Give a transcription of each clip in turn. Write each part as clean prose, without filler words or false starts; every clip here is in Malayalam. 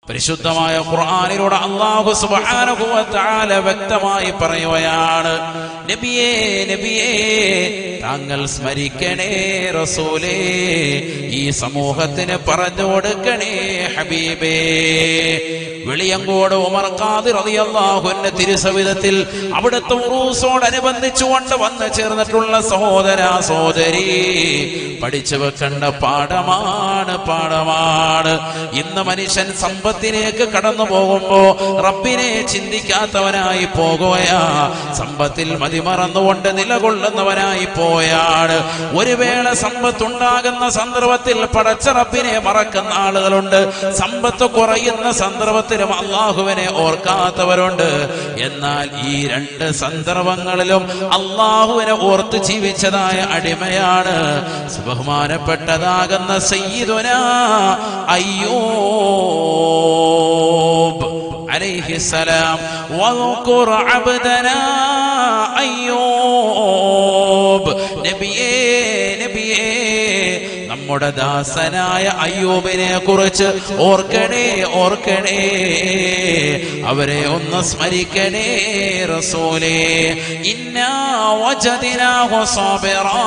പരിശുദ്ധമായ ഖുർആനിലൂടെ അല്ലാഹു സുബ്ഹാനഹു വ തആല വ്യക്തമായി പറയുകയാണ്, നബിയേ നബിയേ താങ്കൾ സ്മരിക്കണേ റസൂലേ, ഈ സമൂഹത്തിന് പറഞ്ഞു കൊടുക്കണേ ഹബീബേ. വെളിയങ്കോട് ഉമർ ഖാദി റളിയല്ലാഹു അൻഹു തിരുസവിധത്തിൽ അവിടുത്തെ ഉറൂസോടനുബന്ധിച്ചുകൊണ്ട് വന്നു ചേർന്നിട്ടുള്ള സഹോദര സഹോദരി, പഠിച്ചു വെക്കേണ്ട പാഠമാണ്. ഇന്ന് മനുഷ്യൻ സമ്പത്തിലേക്ക് കടന്നു പോകുമ്പോ റബ്ബിനെ ചിന്തിക്കാത്തവനായി പോകുകയാ, സമ്പത്തിൽ മതിമറന്നുകൊണ്ട് നിലകൊള്ളുന്നവനായി പോയാണ്. ഒരു വേള സമ്പത്തുണ്ടാകുന്ന സന്ദർഭത്തിൽ പടച്ച റബ്ബിനെ മറക്കുന്ന ആളുകളുണ്ട്, സമ്പത്ത് കുറയുന്ന സന്ദർഭത്തിലും അള്ളാഹുവിനെ ഓർക്കാത്തവരുണ്ട്. എന്നാൽ ഈ രണ്ട് സന്ദർഭങ്ങളിലും അള്ളാഹുവിനെ ഓർത്ത് ജീവിച്ചതായ അടിമയാണ് ബഹുമാനപ്പെട്ടതാകുന്ന സയ്യിദുനാ അയ്യൂബ് അലൈഹിസ്സലാം. വദ്കുർ അബ്ദനാ അയ്യൂബ്, നബിയേ നബിയേ നമ്മുടെ ദാസനായ അയ്യൂബിനെ കുറിച്ച് ഓർക്കണേ ഓർക്കണേ, അവരെ ഒന്ന് സ്മരിക്കണേ റസൂലേ. ഇന്നാ വജദ്നാഹു സാബിറാ,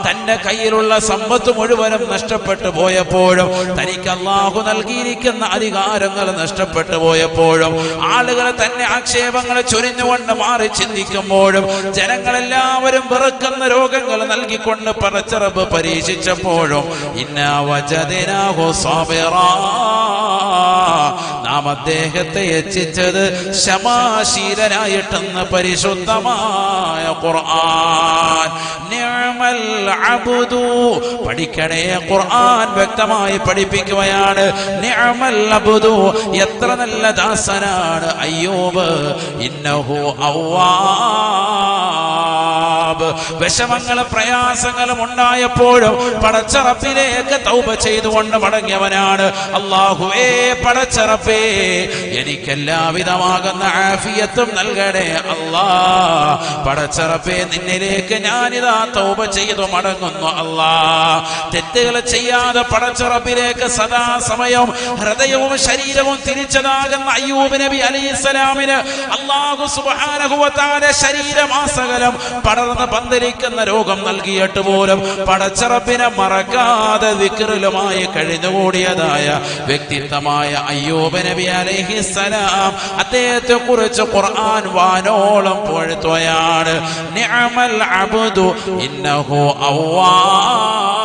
തന്റെ കയ്യിലുള്ള സമ്പത്ത് മുഴുവനും നഷ്ടപ്പെട്ടു പോയപ്പോഴും, തനിക്ക് അല്ലാഹു നൽകിയിരിക്കുന്ന അധികാരങ്ങൾ നഷ്ടപ്പെട്ടു പോയപ്പോഴും, ആളുകൾ തന്നെ ആക്ഷേപങ്ങൾ ചൊരിഞ്ഞുകൊണ്ട് മാറി ചിന്തിക്കുമ്പോഴും, ജനങ്ങളെല്ലാവരും വെറുക്കുന്ന രോഗങ്ങൾ നൽകിക്കൊണ്ട് പടച്ച റബ്ബ് പരീക്ഷിച്ചപ്പോഴും, ഇന്നാ വജദ്നാഹു സാബിറാ, നാം അദ്ദേഹത്തെ എത്തിച്ചത് ക്ഷമാശീലനായിട്ടെന്ന് പരിശുദ്ധമായ ഖുർആൻ. നിഅമൽ അബ്ദു, പഠിക്കണേ ഖുർആൻ വ്യക്തമായി പഠിപ്പിക്കുകയാണ്. നിഅമൽ അബ്ദു, എത്ര നല്ല ദാസനാണ് അയ്യൂബ്. ഇന്നഹു അവ്വാബ്, വിഷമങ്ങളും പ്രയാസങ്ങളും ഉണ്ടായപ്പോഴും പടച്ച റബ്ബിലേക്ക് തൗബ ചെയ്തുകൊണ്ട് മടങ്ങിയവനാണ്. അല്ലാഹുവേ പടച്ച റബ്ബേ, എനിക്കെല്ലാവിധമാകുന്ന ആഫിയത്തും നൽകണേ അല്ലാ. പടച്ച റബ്ബേ, നിന്നിലേക്ക് ഞാനിതാ തൗബ ചെയ്തു മടങ്ങുന്നു അല്ലാ. തെറ്റുകൾ ചെയ്യാതെ പടച്ച റബ്ബിലേക്ക് സദാസമയം ഹൃദയവും ശരീരവും തിരിച്ചതാകുന്ന അയ്യൂബ് നബി അലൈഹിസ്സലാമിന് അല്ലാഹു സുബ്ഹാനഹു വ തആല ശരീരമാസകലം പടർന്ന് പന്തലിക്കുന്ന രോഗം നൽകിയിട്ട് പോലും പടച്ച റബ്ബിനെ മറക്കാതെ ദിക്റിലുമായി കഴിഞ്ഞുകൂടിയതായ വ്യക്തിത്വമായ അയ്യൂബ് നബി അലൈഹിസ്സലാം, അദ്ദേഹത്തെ കുറിച്ച് ഖുർആൻ വാനോളം പുകഴ്ത്തുകയാണ്. നിഅമൽ അബ്ദു ഇന്നഹു അവ്വാബ്.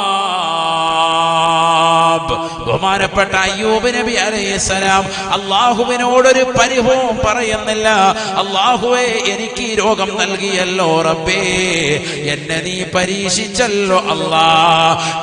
ബഹുമാനപ്പെട്ട അയ്യൂബ് നബി അലൈഹിസ്സലാം അല്ലാഹുവിനോടൊരു പരിഭവം പറയുന്നില്ല. അല്ലാഹുവേ, എനിക്ക് ഈ രോഗം നൽകിയല്ലോ റബ്ബേ, എന്നെ നീ പരീക്ഷിച്ചല്ലോ അല്ലാ.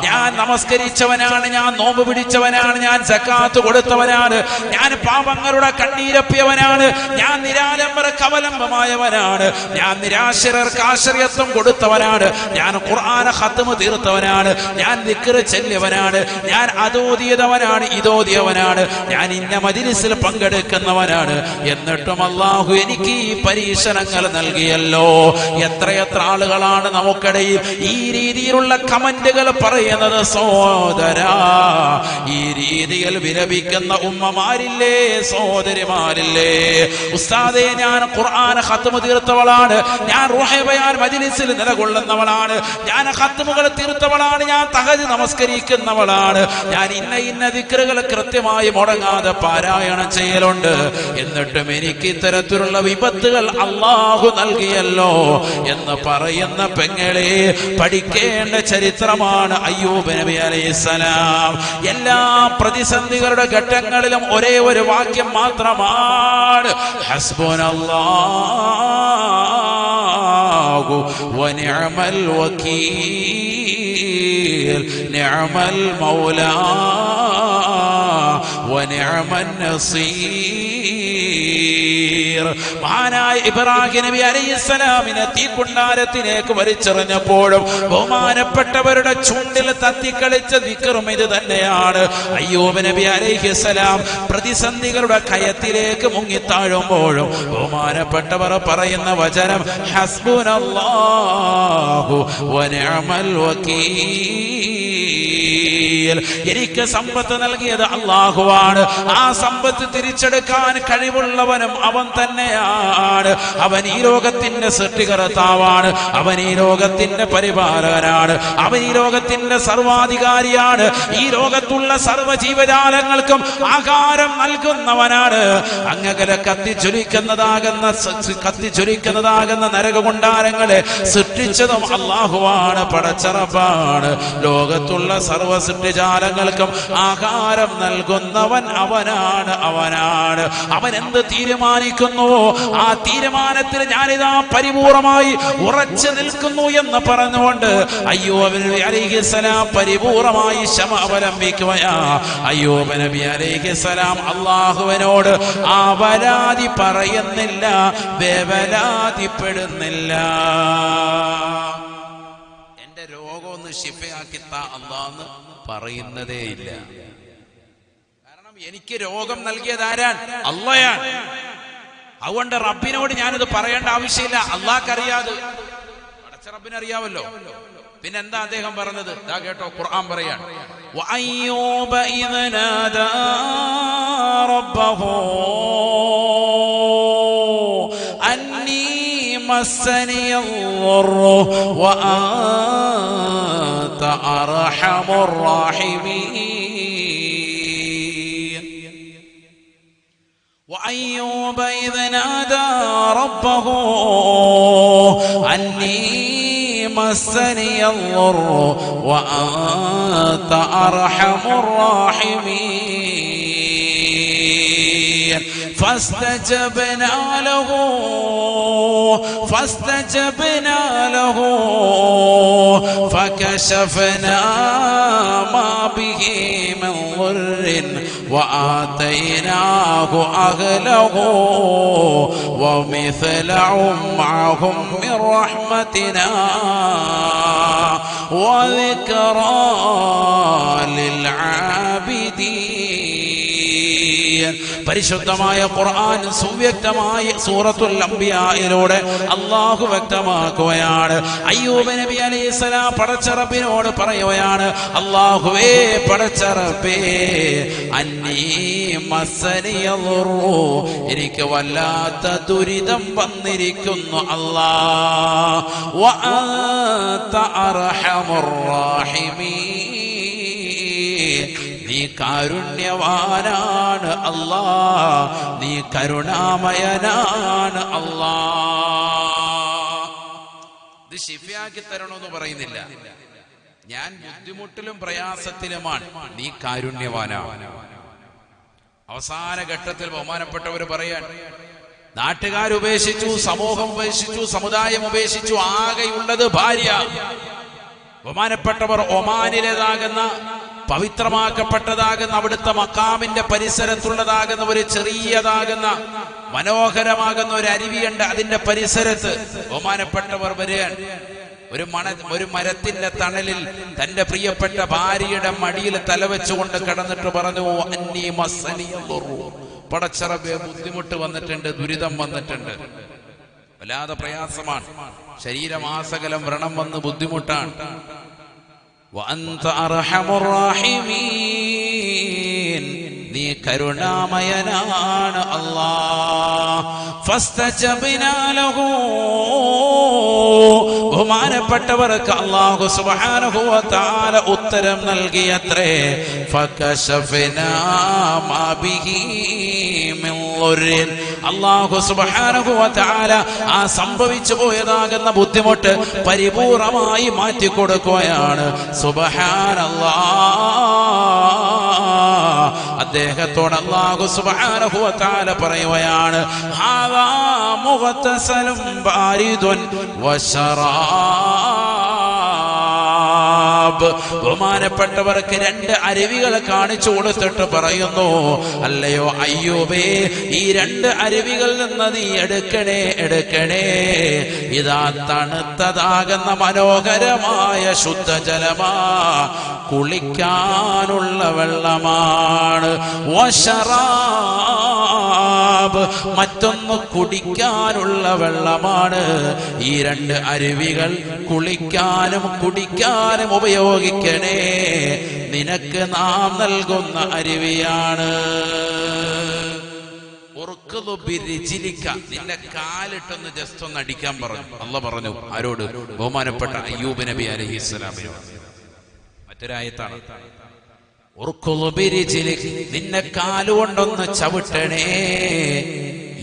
ഞാൻ നമസ്കരിച്ചവനാണ്, ഞാൻ നോമ്പ് പിടിച്ചവനാണ്, ഞാൻ സക്കാത്ത് കൊടുത്തവനാണ്, ഞാൻ പാപങ്ങളുടെ കണ്ണീരപ്പിയവനാണ്, ഞാൻ നിരാലംബർക്ക് അവലംബമായവനാണ്, ഞാൻ നിരാശ്രയർക്ക് ആശ്രയത്വം കൊടുത്തവനാണ്, ഞാൻ ഖുർആൻ ഖത്മ് തീർത്തവനാണ്, ഞാൻ ദിക്ർ ചൊല്ലിയവനാണ്, ഞാൻ അതോദിയവനാണ്, ഇതോദിയവനാണ്, ഞാൻ ഇന്ന മജ്ലിസിൽ പങ്കെടുക്കുന്നവനാണ്. എന്നിട്ടും അല്ലാഹു എനിക്ക് ഈ പരീക്ഷണങ്ങൾ നൽകിയല്ലോ. എത്രയെത്ര ആളുകളാണ് നമുക്കിടയിൽ ഈ രീതിയിലുള്ള കമന്റുകൾ പറയുന്നത്. സഹോദരാ, ഈ രീതിയിൽ വിലപിക്കുന്ന ഉമ്മമാരില്ലേ, സഹോദരിമാരില്ലേ? ഉസ്താദേ, ഞാൻ ഖുർആൻ ഖത്മ് തീർത്തവളാണ്, ഞാൻ റൂഹ് ബയാൻ മജ്ലിസിൽ നിലകൊള്ളുന്നവളാണ്, ഞാൻ ഖത്മുകൾ തീർത്തവളാണ്, ഞാൻ തഹജ്ജുദ് നമസ്കരിക്കുന്നവളാണ്, ഞാൻ ഇന്ന ദിക്റുകൾ കൃത്യമായി മുടങ്ങാതെ പാരായണം ചെയ്യലുണ്ട്. എന്നിട്ടും എനിക്ക് ഇത്തരത്തിലുള്ള വിപത്തുകൾ അല്ലാഹു നൽകിയല്ലോ എന്ന് പറയുന്ന പെങ്ങളെ, പഠിക്കേണ്ട ചരിത്രമാണ് അയ്യൂബ് നബി അലൈഹിസ്സലാം. എല്ലാ പ്രതിസന്ധികളുടെ ഘട്ടങ്ങളിലും ഒരേ ഒരു വാക്യം മാത്രമാണ്, ഹസ്ബുനല്ലാഹു വനിഅമൽ വകീൽ, നിഅമൽ മൗലാ വനിഅമൻ നസീർ. മഹാനായ ഇബ്രാഹിം നബി അലൈഹിസ്സലാമിനെ തീക്കുണ്ടാരത്തിലേക്ക് വലിച്ചെറിഞ്ഞപ്പോഴും ബഹുമാനപ്പെട്ടവരുടെ ചുണ്ടിൽ തത്തിക്കളിച്ച ദിക്റും ഇത് തന്നെയാണ്. അയ്യൂബ് നബി അലൈഹിസ്സലാം പ്രതിസന്ധികളുടെ കയത്തിലേക്ക് മുങ്ങിത്താഴുമ്പോഴും ബഹുമാനപ്പെട്ടവർ പറയുന്ന വചനം ഹസ്ബുനല്ലാഹു വനിഅമൽ വകീൽ. എനിക്ക് സമ്പത്ത് നൽകിയത് അല്ലാഹുവാണ്. ആ സമ്പത്ത് തിരിച്ചെടുക്കാൻ കഴിവുള്ളവനും അവൻ തന്നെയാണ്. അവൻ ഈ ലോകത്തിന്റെ സൃഷ്ടികർത്താവാണ്. അവൻ ഈ ലോകത്തിന്റെ പരിപാലകനാണ്. അവൻ ഈ ലോകത്തിന്റെ സർവാധികാരിയാണ്. ഈ ലോകത്തുള്ള സർവ്വ ജീവജാലങ്ങൾക്കും ആഹാരം നൽകുന്നവനാണ്. അങ്ങകലെ കത്തിച്ചൊലിക്കുന്നതാകുന്ന നരകകുണ്ടാരങ്ങളെ സൃഷ്ടിച്ചതും അല്ലാഹുവാണ്, പടച്ചറപ്പാണ്. ലോകത്തുള്ള സർവ്വ സൃഷ്ടിജാലങ്ങൾക്കും ആഹാരം നൽകുന്നവൻ അവനാണ്. അവൻ എന്ത് തീരുമാനിക്കുന്നുവോ ആ തീരുമാനത്തിൽ ഞാനിതാ പരിപൂർണമായി ഉറച്ചു നിൽക്കുന്നു എന്ന് പറഞ്ഞുകൊണ്ട് അയ്യൂബ് നബി അലൈഹിസ്സലാം പരിപൂർണമായി ക്ഷമ അവലംബിക്കുകയാ. അയ്യൂബ് നബി അലൈഹിസ്സലാം അല്ലാഹുവിനോട് അവലാതി പറയുന്നില്ല, വേവലാതിപ്പെടുന്നില്ല. എന്റെ രോഗം ഒന്ന് ശിഫയാക്കി താ അല്ലാഹ് പറയുന്നതേ ഇല്ല. കാരണം എനിക്ക് രോഗം നൽകിയത് ആരാൻ? അല്ലാഹയാണ്. അതുകൊണ്ട് റബ്ബിനോട് ഞാനിത് പറയേണ്ട ആവശ്യമില്ല, അല്ലാഹ്ക്കറിയാതെ. പടച്ച റബ്ബിനറിയാവല്ലോ. പിന്നെന്താ അദ്ദേഹം പറഞ്ഞത്? ദാ കേട്ടോ, ഖുർആൻ പറയാണ്, വഅയ്യൂബ ഇദ് നാദാ റബ്ബഹു അന്നീ മസ്സനിയദ്ദുർറു വഅൻത അർഹമുർ റാഹിമീൻ. وأيوب إذ نادى ربه أني مسني الضر وأنت أرحم الراحمين فاستجبنا له فكشفنا ما به من ضر وآتيناه أهله ومثلهم معهم من رحمتنا وذكرى للعابدين. പരിശുദ്ധമായ ഖുർആൻ സുവ്യക്തമായ സൂറത്തുൽ അംബിയായിലൂടെ അല്ലാഹു വ്യക്തമാക്കുകയാണ്. അയ്യൂബ് നബി അലൈഹിസ്സലാം പടച്ച റബ്ബിനോട് പറയുകയാണ്, അല്ലാഹുവേ, പടച്ച റബ്ബേ, അന്നീ മസ്സനിയദ്ദുർറു, എനിക്ക് വല്ലാത്ത ദുരിതം വന്നിരിക്കുന്നു അല്ലാഹ്. വഅൻത അർഹമുർ റാഹിമീൻ, നീ കാരുണ്യവാനാണ് അല്ലാഹ്, നീ കരുണാമയനാണ് അല്ലാഹ്. ഇത് ശിഫയാക്കി തരണമെന്ന് പറയുന്നില്ല, ഞാൻ ബുദ്ധിമുട്ടിലും പ്രയാസത്തിലുമാണ്, നീ കാരുണ്യവാനാണ്. അവസാന ഘട്ടത്തിൽ ബഹുമാനപ്പെട്ടവർ പറയാൻ, നാട്ടുകാരുപേക്ഷിച്ചു, സമൂഹം ഉപേക്ഷിച്ചു, സമുദായം ഉപേക്ഷിച്ചു, ആകെയുള്ളത് ഭാര്യ. ബഹുമാനപ്പെട്ടവർ ഒമാനിലേതാകുന്ന പവിത്രമാക്കപ്പെട്ടതാകുന്ന അവിടുത്തെ മക്കാമിന്റെ പരിസരത്തുള്ളതാകുന്ന ഒരു ചെറിയതാകുന്ന മനോഹരമാകുന്ന ഒരു അരുവിയുണ്ട്. അതിന്റെ പരിസരത്ത് ബഹുമാനപ്പെട്ടവർ വരികയാൻ. ഒരു മരത്തിന്റെ തണലിൽ തന്റെ പ്രിയപ്പെട്ട ഭാര്യയുടെ മടിയിൽ തലവെച്ചുകൊണ്ട് കിടന്നിട്ട് പറഞ്ഞു, അന്നീ മസ്സനിയദ്ദുർറു, പടച്ച റബ്ബേ, ബുദ്ധിമുട്ട് വന്നിട്ടുണ്ട്, ദുരിതം വന്നിട്ടുണ്ട്, വല്ലാതെ പ്രയാസമാണ്, ശരീരമാസകലം വ്രണം വന്ന് ബുദ്ധിമുട്ടാണ്. വഅൻത അർഹമുർ റാഹിമീൻ, നീ കരുണാമയനാണ് അല്ലാഹ്. ഫസ്തജബ്നാ ലഹു, ബഹുമാനപ്പെട്ടവർക്ക് അല്ലാഹു സുബ്ഹാനഹു വ തആല ഉത്തരം നൽകിയത്രേ. ഫകശഫനാ മാ ബിഹി മിൻ ളുറിൻ, അല്ലാഹു സുബ്ഹാനഹു വ തആല ആ സംഭവിച്ചു പോയതാകുന്ന ബുദ്ധിമുട്ട് പരിപൂർണമായി മാറ്റിക്കൊടുക്കുകയാണ്. സുബ്ഹാനല്ലാഹ്, അദ്ദേഹത്തോട് അല്ലാഹു സുബ്ഹാനഹു വ തആല പറയുകയാണ്, ഹാദാ മുഗ്തസലും ബാരിദുൻ വശറാബ്. ബഹുമാനപ്പെട്ടവർക്ക് രണ്ട് അരുവികൾ കാണിച്ചു കൊടുത്തിട്ട് പറയുന്നു, അല്ലയോ അയ്യൂബേ, ഈ രണ്ട് അരുവികളിൽ നിന്ന് നീ എടുക്കണേ. ഇതാ തണുത്തതാകുന്ന മനോഹരമായ ശുദ്ധജലമാ, കുളിക്കാനുള്ള വെള്ളമാണ്. വശറാബ്, ലിശ്റാബ്, മറ്റൊന്ന് കുടിക്കാനുള്ള വെള്ളമാണ്. ഈ രണ്ട് അരുവികൾ കുളിക്കാനും കുടിക്കാനും ഉപയോഗിക്കണേ. നിനക്ക് നാം നൽകുന്ന അരുവിയാണ്. നിന്റെ കാലിട്ടൊന്ന് ജസ്റ്റ് ഒന്ന് അടിക്കാൻ പറഞ്ഞു. അള്ളാഹ് പറഞ്ഞു ആരോട്? ബഹുമാനപ്പെട്ട അയ്യൂബ് നബി അലൈഹിസ്സലാമിനോട്. മറ്റൊരായത്താണ്, നിന്നെ കാലുകൊണ്ടൊന്ന് ചവിട്ടണേ.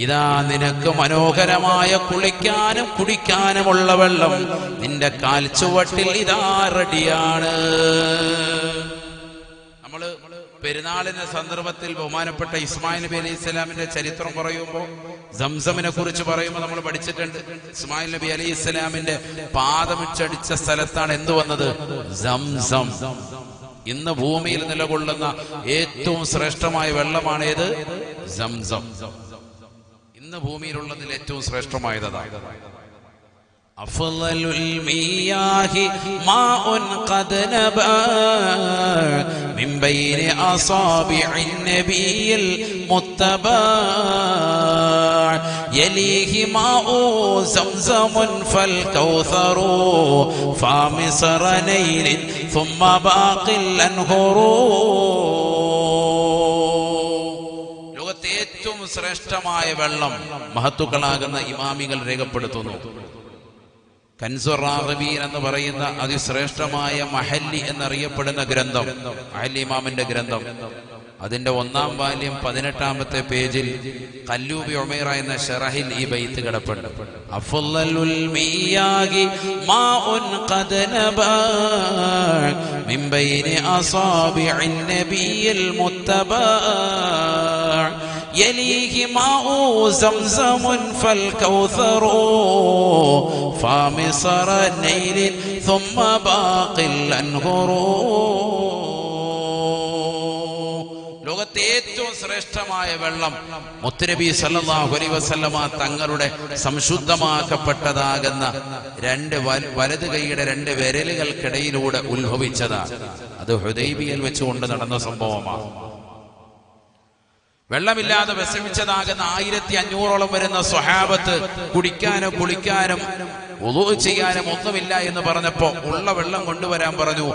ഇതാ നിനക്ക് മനോഹരമായ കുളിക്കാനും കുടിക്കാനുമുള്ള വെള്ളം നിന്റെ കാൽ ചുവട്ടിൽ ഇതാ റെഡിയാണ്. നമ്മള് പെരുന്നാളിന്റെ സന്ദർഭത്തിൽ ബഹുമാനപ്പെട്ട ഇസ്മായിൽ നബി അലൈഹി സ്വലാമിന്റെ ചരിത്രം പറയുമ്പോൾ സംസമിനെ കുറിച്ച് പറയുമ്പോൾ നമ്മൾ പഠിച്ചിട്ടുണ്ട്. ഇസ്മായിൽ നബി അലൈഹി സ്വലാമിന്റെ പാദമിച്ചടിച്ച സ്ഥലത്താണ് എന്ത് വന്നത്? സംസം. ഇന്ന് ഭൂമിയിൽ നിലകൊള്ളുന്ന ഏറ്റവും ശ്രേഷ്ഠമായ വെള്ളമാണേത്? സംസം. ഇന്ന് ഭൂമിയിലുള്ളതിൽ ഏറ്റവും ശ്രേഷ്ഠമായതാണ്. അഫ്ളലുൽ മിയാഹി മാഉൻ ഖദ് നബാ മിൻ ബൈനി അസാബിഇൻ നബിയിൽ മുത്തബാ യലീഹി മാഉ സംസമുൻ ഫൽ കൗസറു ഫാമിസറനൈൻ ثم باقي الانهر. ലോകത്തെ ഏറ്റവും ശ്രേഷ്ഠമായ വെള്ളം മഹത്തുക്കളാകുന്ന ഇമാമികൾ രേഖപ്പെടുത്തുന്നു. കൻസുർ റാഗബീൻ എന്ന് പറയുന്ന അതിശ്രേഷ്ഠമായ മഹല്ലി എന്നറിയപ്പെടുന്ന ഗ്രന്ഥം, മഹല്ലി ഇമാമിന്റെ ഗ്രന്ഥം, അതിന്റെ 1-ാം വാല്യം 18-ാമത്തെ പേജിൽ ഖല്ലൂബി ഉമൈറ എന്ന ശറഹിൽ ഈ ബൈത്ത് കിടപ്പുണ്ട്. അഫ്ളലുൽ മിയാഹി മാഉൻ ഖദ് നബാ മിൻ ബൈനി അസാബിഇൻ നബിയിൽ മുത്തബാ യലീഹി മാഉ സംസമുൻ ഫൽ കൗസറു ഫാമിസറനൈൻ ثم باقي الانهر. ലോകത്തെ ഏറ്റവും ശ്രേഷ്ഠമായ വെള്ളം മുത്തുനബി സല്ലല്ലാഹു അലൈഹി വസല്ലമ തങ്ങളുടെ സംശുദ്ധമാക്കപ്പെട്ടതാകുന്ന രണ്ട് വലത് കൈയുടെ രണ്ട് വിരലുകൾക്കിടയിലൂടെ ഉത്ഭവിച്ചതാണ്. അത് ഹുദൈബിയയിൽ വെച്ചുകൊണ്ട് നടന്ന സംഭവമാണ്. വെള്ളമില്ലാതെ വിഷമിച്ചതാകുന്ന 1500ഓളം വരുന്ന സ്വഹാബത്ത് കുടിക്കാനും കുളിക്കാനും വുളൂ ചെയ്യാനും ഒന്നുമില്ല എന്ന് പറഞ്ഞപ്പോ ഉള്ള വെള്ളം കൊണ്ടുവരാൻ പറഞ്ഞു.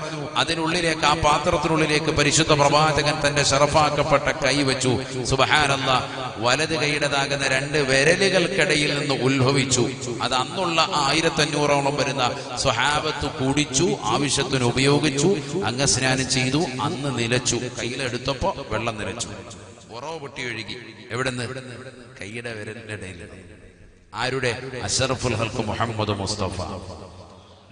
അതിനുള്ളിലേക്ക്, ആ പാത്രത്തിനുള്ളിലേക്ക് പരിശുദ്ധ പ്രവാചകൻ തന്റെ ശറഫാക്കപ്പെട്ട കൈ വെച്ചു. സുബ്ഹാനല്ലാഹ്, വലത് കൈയുടേതാകുന്ന രണ്ട് വിരലുകൾക്കിടയിൽ നിന്ന് ഉത്ഭവിച്ചു. അത് അന്നുള്ള 1500ഓളം വരുന്ന സ്വഹാബത്ത് കുടിച്ചു, ആവശ്യത്തിന് ഉപയോഗിച്ചു, അംഗസ്നാനം ചെയ്തു. അന്ന് നിലച്ചു. കയ്യിലെടുത്തപ്പോ വെള്ളം നിലച്ചു. ഉറവ് പൊട്ടി ഒഴുകി. എവിടെന്ന്? കൈയുടെ വിരലിന്റെ ഇടയിൽ. ആരുടെ? അഷ്റഫുൽ ഖൽഖ് മുഹമ്മദ് മുസ്തഫ.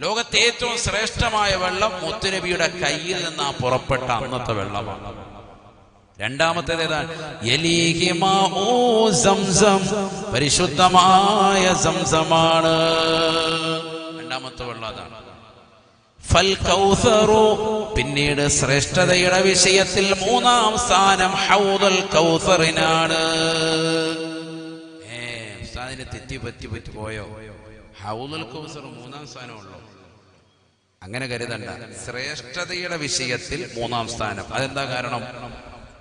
ലോകത്തെ ഏറ്റവും ശ്രേഷ്ഠമായ വെള്ളം മുത്തുനബിയുടെ കയ്യിൽ നിന്ന് പുറപ്പെട്ട അന്നത്തെ വെള്ളമാണ്. രണ്ടാമത്തേത് ഏതാണ്? യലീഹി മാഉ സംസം, പരിശുദ്ധമായ സംസമാണ്. രണ്ടാമത്തെ വെള്ളം അതാണ്. ഫൽ കൗസറു, പിന്നീട് ശ്രേഷ്ഠതയുടെ വിഷയത്തിൽ 3-ാം സ്ഥാനം ഹൗദുൽ കൗസറിനാണ്. ഉസ്താദിനെ തെറ്റി പോയോ? ഹൗദുൽ കൗസർ 3-ാം സ്ഥാനമുള്ളൂ. അങ്ങനെ കരുതണ്ട. ശ്രേഷ്ഠതയുടെ വിഷയത്തിൽ 3-ാം സ്ഥാനം. അതെന്താ കാരണം?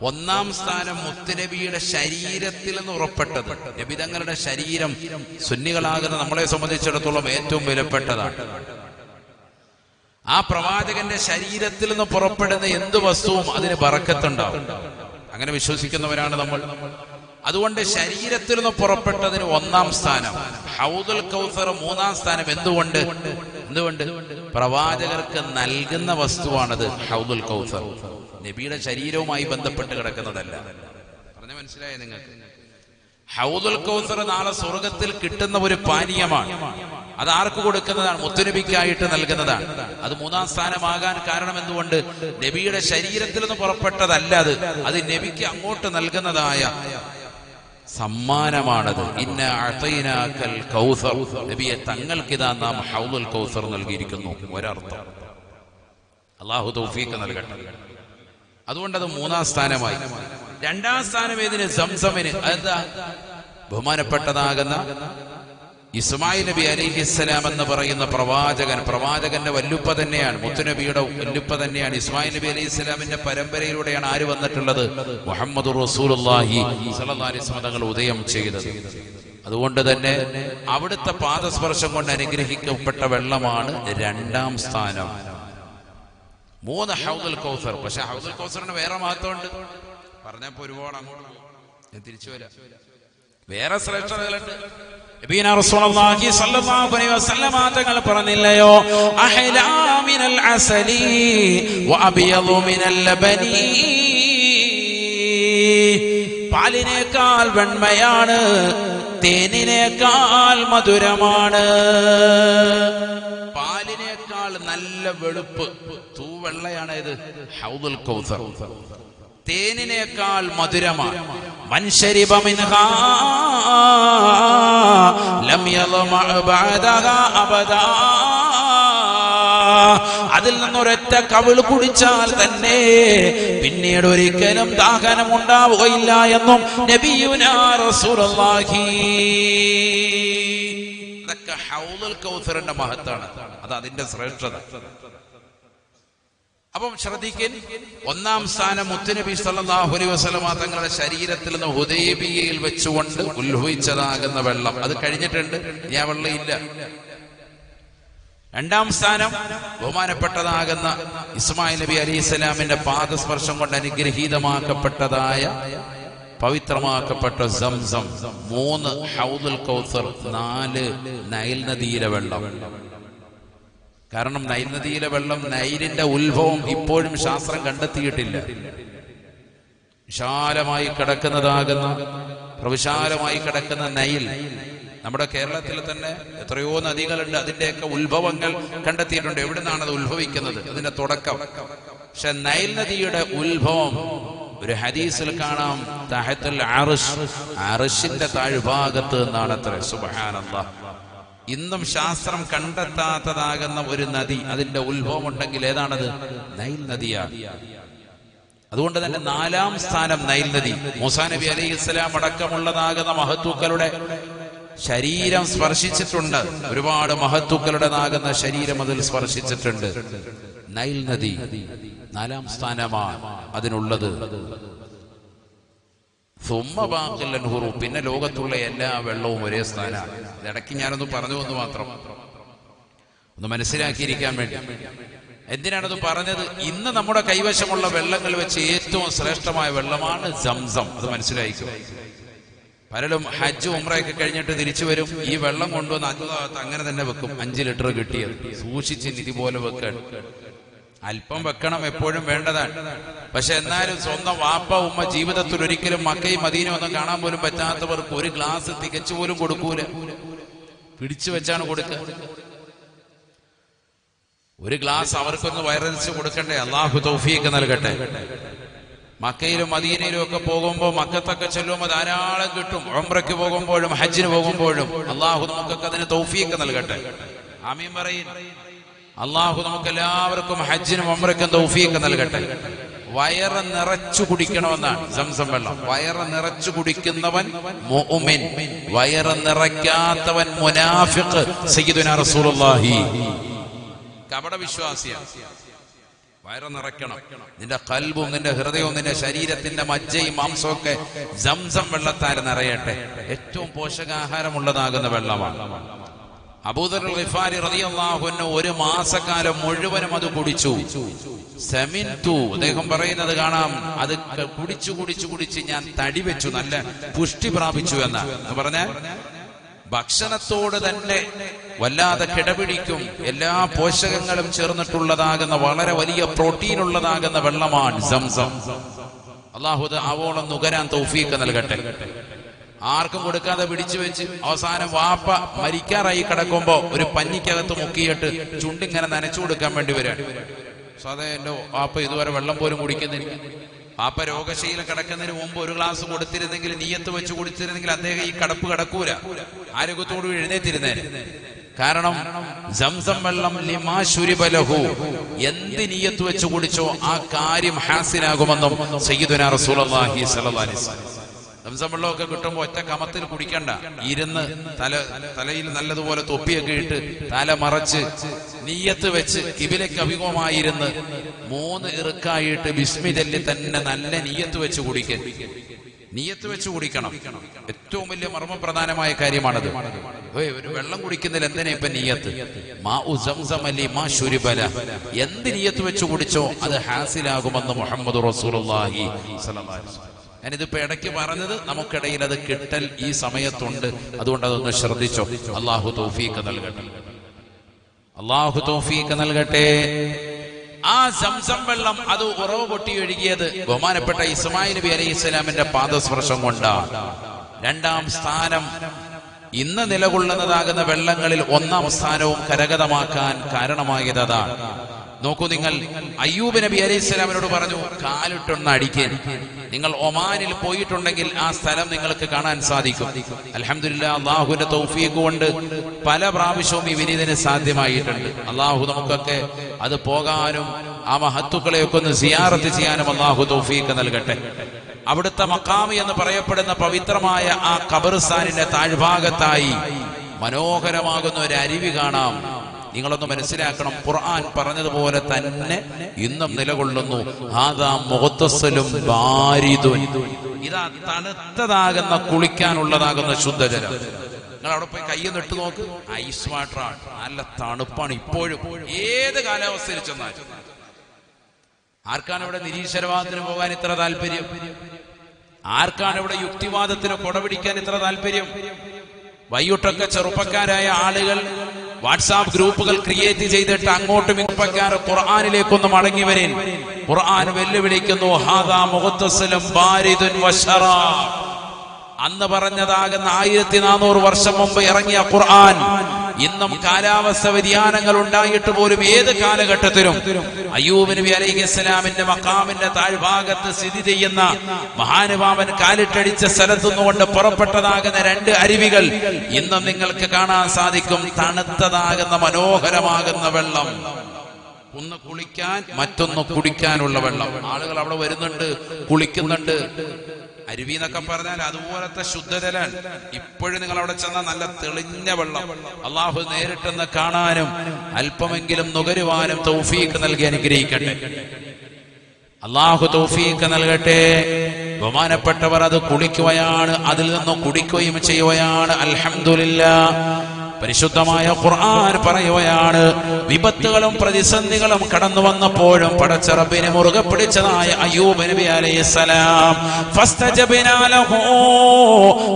1-ാം സ്ഥാനം മുത്തുനബിയുടെ ശരീരത്തിൽ നിന്ന് ഉറപ്പെട്ടത്. നബി തങ്ങളുടെ ശരീരം സുന്നികളാകുന്ന നമ്മളെ സംബന്ധിച്ചിടത്തോളം ഏറ്റവും വിലപ്പെട്ടതാണ്. ആ പ്രവാചകന്റെ ശരീരത്തിൽ നിന്ന് പുറപ്പെടുന്ന എന്ത് വസ്തുവും അതിന് ബറക്കത്തുണ്ടാവും. അങ്ങനെ വിശ്വസിക്കുന്നവരാണ് നമ്മൾ. അതുകൊണ്ട് ശരീരത്തിൽ നിന്ന് പുറപ്പെട്ടതിന് 1-ാം സ്ഥാനം, ഹൗദുൽ കൗസർ 3-ാം സ്ഥാനം. എന്തുകൊണ്ട്? പ്രവാചകർക്ക് നൽകുന്ന വസ്തുവാണത് ഹൗദുൽ കൗസർ. നബിയുടെ ശരീരവുമായി ബന്ധപ്പെട്ട് കിടക്കുന്നതല്ല. പറഞ്ഞ മനസ്സിലായ നിങ്ങൾക്ക്? ഹൗദുൽ കൗസർ നാളെ സ്വർഗത്തിൽ കിട്ടുന്ന ഒരു പാനീയമാണ്. അത് ആർക്ക് കൊടുക്കുന്നതാണ്? മുത്തുനബിക്കായിട്ട് നൽകുന്നതാണ്. അത് 3-ാം സ്ഥാനമാകാൻ കാരണം എന്തുകൊണ്ട്? നബിയുടെ ശരീരത്തിൽ നിന്ന് പുറപ്പെട്ടതല്ല. അത് നബിക്ക് അങ്ങോട്ട് നൽകുന്നതായ സമ്മാനമാണത്. ഇന്ന അഅതൈനാകൽ കൗസർ, നബിയെ തങ്ങൾക്കിതാ നാം ഹൗദുൽ കൗസർ നൽകിയിരിക്കുന്നു. ഒരർത്ഥം. അല്ലാഹു തൗഫീഖ് നൽകട്ടെ. അതുകൊണ്ട് അത് 3-ാം സ്ഥാനമായി. 2-ാം സ്ഥാനം ഏതിന്? സംസമിന്. അതെന്താ? ബഹുമാനപ്പെട്ടതാകുന്ന ഇസ്മായിൽ നബി അലൈഹിസ്സലാം എന്ന് പറയുന്ന പ്രവാചകന്റെ വല്ലുപ്പ തന്നെയാണ്, മുത്തുനബിയുടെ വല്ലുപ്പ തന്നെയാണ്. ഇസ്മായിൽ നബി അലൈഹിസ്സലാമിന്റെ പരമ്പരയിലൂടെയാണ് ആര് വന്നിട്ടുള്ളത്? മുഹമ്മദുർ റസൂലുള്ളാഹി സ്വല്ലല്ലാഹു അലൈഹി വസല്ലം തങ്ങൾ ഉദയം ചെയ്തത്. അതുകൊണ്ട് തന്നെ അവിടുത്തെ പാദസ്പർശം കൊണ്ട് അനുഗ്രഹിക്കപ്പെട്ട വെള്ളമാണ് 2ാം സ്ഥാനം. 3 ഹൗദുൽ കൗസർ. പക്ഷെ ഹൗദുൽ കൗസറിന് വേറെ മഹത്വമുണ്ട്. പറഞ്ഞപ്പോ ഒരുപാട് അങ്ങോട്ട് ഞാൻ തിരിച്ചു വരാം. വേറെ ശ്രേഷ്ഠതകളുണ്ട്. നബിയനാ റസൂലുള്ളാഹി സ്വല്ലല്ലാഹു അലൈഹി വസല്ലം തങ്ങൾ പറഞ്ഞില്ലയോ, അഹ്ലാ മിനൽ അസലി വഅബയദു മിനൽ ലബനി, പാലിനേക്കാൾ വെണ്മയാണ്, തേനിനേക്കാൾ മധുരമാണ്. പാലിനേക്കാൾ നല്ല വെളുപ്പ് തൂവെള്ളയാണ് ഇത് ഹൗദുൽ കൗസർ. തേനിനേക്കാൾ മധുരമാണ്. മൻ ശരിബ മിൻഹാ ലം യളമ ബഅദഹാ അബദാ, അതിൽ നിന്നൊരൊറ്റ കവിള് കുടിച്ചാൽ തന്നെ പിന്നീട് ഒരിക്കലും ദാഹനം ഉണ്ടാവുകയില്ല എന്നും നബിയുനാ റസൂലുള്ളാഹി. ഇതൊക്കെ ഹൗദുൽ കൗസറിന്റെ മഹത്താണ്. അത് അതിന്റെ ശ്രേഷ്ഠത. അപ്പം ശ്രദ്ധിക്കൻ, 1ാം സ്ഥാനം മുത്തുനബി സല്ലല്ലാഹു അലൈഹി വസല്ലം തങ്ങളുടെ ശരീരത്തിൽ നിന്ന് ഹുദൈബിയയിൽ വെച്ചുകൊണ്ട് ഉത്ഭവിച്ചതാകുന്ന വെള്ളം, അത് കഴിഞ്ഞിട്ടുണ്ട്. ഇനി ആ വെള്ളം ഇല്ല. 2ാം സ്ഥാനം ബഹുമാനപ്പെട്ടതാകുന്ന ഇസ്മായിൽ നബി അലൈഹിസ്സലാമിന്റെ പാദസ്പർശം കൊണ്ട് അനുഗ്രഹീതമാക്കപ്പെട്ടതായ പവിത്രമാക്കപ്പെട്ട സംസം. 3 ഹൗദുൽ കൗസർ. 4 നൈൽ നദിയിലെ വെള്ളം. കാരണം നൈൽ നദിയിലെ വെള്ളം, നൈലിന്റെ ഉത്ഭവം ഇപ്പോഴും ശാസ്ത്രം കണ്ടെത്തിയിട്ടില്ല. വിശാലമായി കിടക്കുന്നതാകുന്ന, പ്രവിശാലമായി കിടക്കുന്ന നൈൽ, നമ്മുടെ കേരളത്തിൽ തന്നെ എത്രയോ നദികളുണ്ട്. അതിന്റെയൊക്കെ ഉത്ഭവങ്ങൾ കണ്ടെത്തിയിട്ടുണ്ട്. എവിടെ നിന്നാണ് അത് ഉത്ഭവിക്കുന്നത്, അതിന്റെ തുടക്കം. പക്ഷെ നൈൽ നദിയുടെ ഉത്ഭവം ഒരു ഹദീസിൽ കാണാം, തഹത്തുൽ അർശ്, അർശിന്റെ താഴ്ഭാഗത്ത് നിന്നാണ് അത്ര. സുബ്ഹാനല്ലാഹ്. ഇന്നും ശാസ്ത്രം കണ്ടെത്താത്തതാകുന്ന ഒരു നദി, അതിന്റെ ഉത്ഭവം ഉണ്ടെങ്കിൽ ഏതാണത്? നൈൽ നദിയാണ്. അതുകൊണ്ട് തന്നെ 4ാം സ്ഥാനം നൈൽ നദി. മൂസാ നബി അലൈഹിസ്സലാം അടക്കമുള്ളതാകുന്ന മഹത്തുക്കളുടെ ശരീരം സ്പർശിച്ചിട്ടുണ്ട്. ഒരുപാട് മഹത്തുക്കളുടേതാകുന്ന ശരീരം അതിൽ സ്പർശിച്ചിട്ടുണ്ട്. നൈൽ നദി 4ാം സ്ഥാനമാണ് അതിനുള്ളത്. പിന്നെ ലോകത്തുള്ള എല്ലാ വെള്ളവും ഒരേ സ്ഥാനമാണ്. ഇടയ്ക്ക് ഞാനൊന്ന് പറഞ്ഞു എന്ന് മാത്രം, ഒന്ന് മനസ്സിലാക്കിയിരിക്കാൻ വേണ്ടി. എന്തിനാണത് പറഞ്ഞത്? ഇന്ന് നമ്മുടെ കൈവശമുള്ള വെള്ളങ്ങൾ വെച്ച് ഏറ്റവും ശ്രേഷ്ഠമായ വെള്ളമാണ് സംസം. അത് മനസ്സിലാക്കുക. പലരും ഹജ്ജ് ഉംറയൊക്കെ കഴിഞ്ഞിട്ട് തിരിച്ചു വരും, ഈ വെള്ളം കൊണ്ടുവന്ന് അഞ്ചാമത്തെ അങ്ങനെ തന്നെ വെക്കും. 5 ലിറ്റർ കിട്ടിയത് സൂക്ഷിച്ച് നിധി പോലെ വെക്കാൻ. അല്പം വെക്കണം, എപ്പോഴും വേണ്ടതാണ്. പക്ഷെ എന്നാലും സ്വന്തം വാപ്പ ഉമ്മ ജീവിതത്തിൽ ഒരിക്കലും മക്കയും മദീനയും ഒന്നും കാണാൻ പോലും പറ്റാത്തവർക്ക് ഒരു ഗ്ലാസ് തികച്ചു പോലും കൊടുക്കൂല. പിടിച്ചു വെച്ചാണ് കൊടുക്കുക. ഒരു ഗ്ലാസ് അവർക്കൊന്ന് വയറരിച്ച് കൊടുക്കണ്ടേ? അള്ളാഹു തൗഫീഖ് നൽകട്ടെ. മക്കയിലും മദീനയിലും ഒക്കെ പോകുമ്പോൾ, മക്കത്തൊക്കെ ചെല്ലുമ്പോൾ ധാരാളം കിട്ടും. ഉംറയ്ക്ക് പോകുമ്പോഴും ഹജ്ജിന് പോകുമ്പോഴും അള്ളാഹു നമുക്കൊക്കെ അതിന് തൗഫീഖ് നൽകട്ടെ. ആമീൻ പറയും. അള്ളാഹു നമുക്ക് എല്ലാവർക്കും ഹജ്ജിനും ഉംറയ്ക്കും തൗഫീഖ് നൽകട്ടെ. വയറ് നിറച്ചു കുടിക്കണമെന്നാണ് സംസം വെള്ളം. വയറ് നിറച്ചു കുടിക്കുന്നവൻ മുഅ്മിൻ, വയറ് നിറയ്ക്കാത്തവൻ മുനാഫിഖ്. സയ്യിദുനാ റസൂലുള്ളാഹി കപട വിശ്വാസിയാണ്. വയറ് നിറയ്ക്കണം. നിന്റെ ഖൽബും നിന്റെ ഹൃദയവും നിന്റെ ശരീരത്തിന്റെ മജ്ജയും മാംസവും ഒക്കെ സംസം വെള്ളത്താൽ നിറയട്ടെ. ഏറ്റവും പോഷകാഹാരമുള്ളതാകുന്ന വെള്ളമാണ്. അബൂദർ ഗിഫാരി റളിയല്ലാഹു അൻഹു 1 മാസക്കാലം മുഴുവനും അത് കുടിച്ചു. സമിൻതു, അദ്ദേഹം പറയുന്നത് കാണാം, അത് കുടിച്ചു ഞാൻ തടി വെച്ചു, നല്ല പുഷ്ടി പ്രാപിച്ചു എന്ന് പറഞ്ഞാൽ ഭക്ഷണത്തോട് തന്നെ വല്ലാതെ കിടപിടിക്കും. എല്ലാ പോഷകങ്ങളും ചേർന്നിട്ടുള്ളതാകുന്ന വളരെ വലിയ പ്രോട്ടീൻ ഉള്ളതാകുന്ന വെള്ളമാണ് സംസം. അല്ലാഹു ആവോളം നുകരാൻ തൗഫീഖ് നൽകട്ടെ. ആർക്കും കൊടുക്കാതെ പിടിച്ചു വെച്ച് അവസാനം വാപ്പ മരിക്കാറായി കിടക്കുമ്പോ ഒരു പഞ്ഞിക്കകത്ത് മുക്കിയിട്ട് ചുണ്ടിങ്ങനെ നനച്ചു കൊടുക്കാൻ വേണ്ടി വരികയാണ്. സാധാ എന്റെ വാപ്പ ഇതുവരെ വെള്ളം പോലും കുടിക്കുന്നില്ല. വാപ്പ രോഗശീലം കിടക്കുന്നതിന് മുമ്പ് 1 ഗ്ലാസ് കൊടുത്തിരുന്നെങ്കിൽ, നീയത്ത് വെച്ച് കുടിച്ചിരുന്നെങ്കിൽ അദ്ദേഹം ഈ കടപ്പ് കിടക്കൂല, ആരോഗ്യത്തോട് എഴുന്നേറ്റിരുന്നേനെ. കാരണം സംസം വെള്ളം ലിമാ ശുരിബ ലഹു, എന്ത് നീയത്ത് വെച്ച് കുടിച്ചോ ആ കാര്യം ഹാസിനാകുമെന്നും സയ്യിദുനാ റസൂലുള്ളാഹി സ്വല്ലല്ലാഹു അലൈഹി വസല്ലം. സംസം വെള്ളമൊക്കെ കിട്ടുമ്പോൾ ഒറ്റ കമത്തിൽ കുടിക്കണ്ട, ഇരുന്ന് തലയിൽ നല്ലതുപോലെ തൊപ്പിയൊക്കെ ഇട്ട് തല മറച്ച് നിയ്യത്ത് വെച്ച് കിബിലയ്ക്ക് അഭിമുഖമായിരുന്ന് 3 ഇറുക്കായിട്ട് ബിസ്മി ചൊല്ലി തന്നെ നല്ല നിയ്യത്ത് വെച്ച് നിയ്യത്ത് വെച്ച് കുടിക്കണം. ഏറ്റവും വലിയ മർമ്മപ്രധാനമായ കാര്യമാണത്. ഒരു വെള്ളം കുടിക്കുന്നതിൽ എന്തിനാ ഇപ്പൊ നിയ്യത്ത്? എന്ത് നിയ്യത്ത് വെച്ച് കുടിച്ചോ അത് ഹാസിലാകുമെന്ന് മുഹമ്മദ് റസൂലുള്ളാഹി സ്വല്ലല്ലാഹു അലൈഹി വസല്ലം. ഞാനിതിപ്പോ ഇടയ്ക്ക് പറഞ്ഞത് നമുക്കിടയിൽ അത് കിട്ടൽ ഈ സമയത്തുണ്ട്, അതുകൊണ്ട് അതൊന്ന് ശ്രദ്ധിച്ചോ. അള്ളാഹു തൗഫീഖ് നൽകട്ടെ, അള്ളാഹു തൗഫീഖ് നൽകട്ടെ. ആ സംസം വെള്ളം അത് ഉറവ് പൊട്ടി ഒഴുകിയത് ബഹുമാനപ്പെട്ട ഇസ്മായിൽ നബി അലൈഹി സ്വലാമിന്റെ പാദസ്പർശം കൊണ്ടാണ്. 2ാം സ്ഥാനം ഇന്ന് നിലകൊള്ളുന്നതാകുന്ന വെള്ളങ്ങളിൽ 1ാം സ്ഥാനവും കരഗതമാക്കാൻ കാരണമായത് അതാണ്. നോക്കൂ, നിങ്ങൾ അയ്യൂബ് നബി അലൈഹി സ്വലാമിനോട് പറഞ്ഞു കാലിട്ടൊന്ന് അടിക്കാൻ. നിങ്ങൾ ഒമാനിൽ പോയിട്ടുണ്ടെങ്കിൽ ആ സ്ഥലം നിങ്ങൾക്ക് കാണാൻ സാധിക്കും. അൽഹംദുലില്ലാഹ്, അള്ളാഹുവിന്റെ തൗഫീഖ് കൊണ്ട് പല പ്രാവശ്യവും ഈ വിനീതിന് സാധ്യമായിട്ടുണ്ട്. അള്ളാഹു നമുക്കൊക്കെ അത് പോകാനും ആ മഹത്തുക്കളെയൊക്കെ ഒന്ന് സിയാറത്ത് ചെയ്യാനും അള്ളാഹു തൗഫീഖ് നൽകട്ടെ. അവിടുത്തെ മഖാമി എന്ന് പറയപ്പെടുന്ന പവിത്രമായ ആ ഖബർസ്ഥാനിന്റെ താഴ്ഭാഗത്തായി മനോഹരമാകുന്ന ഒരു അരുവി കാണാം. നിങ്ങളൊന്ന് മനസ്സിലാക്കണം, ഖുർആൻ പറഞ്ഞതുപോലെ തന്നെ ഇന്നും നിലകൊള്ളുന്നു. ഹാദാ മുഗ്തസലും ബാരിദുൻ. ഇതാ തണുത്തതാകുന്ന കുളിക്കാനുള്ളതാകുന്ന ശുദ്ധജലം. നിങ്ങൾ അവിടെ പോയി കയ്യൊന്ന് ഇട്ട് നോക്ക്, ഐസ് വാട്ടറാണ്, നല്ല തണുപ്പാണ്. ഇപ്പോഴും ഏത് കാലാവസ്ഥയിൽ ചെന്നാലും. ആർക്കാണ് ഇവിടെ നിരീശ്വരവാദത്തിന് പോകാൻ ഇത്ര താല്പര്യം? ആർക്കാണ് ഇവിടെ യുക്തിവാദത്തിന് കൊടപിടിക്കാൻ ഇത്ര താല്പര്യം? വൈകിട്ടൊക്കെ ചെറുപ്പക്കാരായ ആളുകൾ വാട്സാപ്പ് ഗ്രൂപ്പുകൾ ക്രിയേറ്റ് ചെയ്തിട്ട് അങ്ങോട്ടും ഇങ്ങോട്ടും ഖുർആനിലേക്കൊന്ന് മടങ്ങി വരേൻ. ഖുർആൻ വെല്ലുവിളിക്കുന്നു, ഹാദാ മുഗ്തസലും ബാരിദുൻ വശറാബ്. അന്ന് പറഞ്ഞതാകുന്ന 1400 വർഷം മുമ്പ് ഇറങ്ങിയ ഖുർആൻ ഇന്നും കാലാവസ്ഥ വ്യതിയാനങ്ങൾ ഉണ്ടായിട്ട് പോലും ഏത് കാലഘട്ടത്തിലും അയ്യൂബ് നബി അലൈഹിസ്സലാമിന്റെ മഖാമിന്റെ താഴ്ഭാഗത്ത് സ്ഥിതി ചെയ്യുന്ന മഹാനുഭാവൻ കാലിട്ടടിച്ച സ്ഥലത്തുനിന്നുകൊണ്ട് പുറപ്പെട്ടതാകുന്ന 2 അരുവികൾ ഇന്നും നിങ്ങൾക്ക് കാണാൻ സാധിക്കും. തണുത്തതാകുന്ന മനോഹരമാകുന്ന വെള്ളം, ഒന്ന് കുളിക്കാൻ, മറ്റൊന്ന് കുടിക്കാനുള്ള വെള്ളം. ആളുകൾ അവിടെ വരുന്നുണ്ട്, കുളിക്കുന്നുണ്ട്. അരുവി എന്നൊക്കെ പറഞ്ഞാൽ അതുപോലത്തെ ശുദ്ധജലാണ്. ഇപ്പോഴും നിങ്ങൾ അവിടെ ചെന്നാൽ നല്ല തെളിഞ്ഞ വെള്ളം. അള്ളാഹു നേരിട്ടെന്ന് കാണാനും അല്പമെങ്കിലും നുകരുവാനും തൗഫീഖ് നൽകി അനുഗ്രഹിക്കട്ടെ. അള്ളാഹു തൗഫീഖ് നൽകട്ടെ. ബഹുമാനപ്പെട്ടവർ അത് കുളിക്കുകയാണ്, അതിൽ നിന്നും കുടിക്കുകയും ചെയ്യുകയാണ്. അൽഹംദുലില്ലാഹ്. പരിശുദ്ധമായ ഖുർആൻ പറയുകയാണ്, വിപത്തുകളും പ്രതിസന്ധികളും കടന്നു വന്നപ്പോഴും പടച്ച റബ്ബിനെ മുറുകെ പിടിച്ചതായ അയ്യൂബ് നബി അലൈഹിസ്സലാം ഫസ്തജബ്നാ ലഹു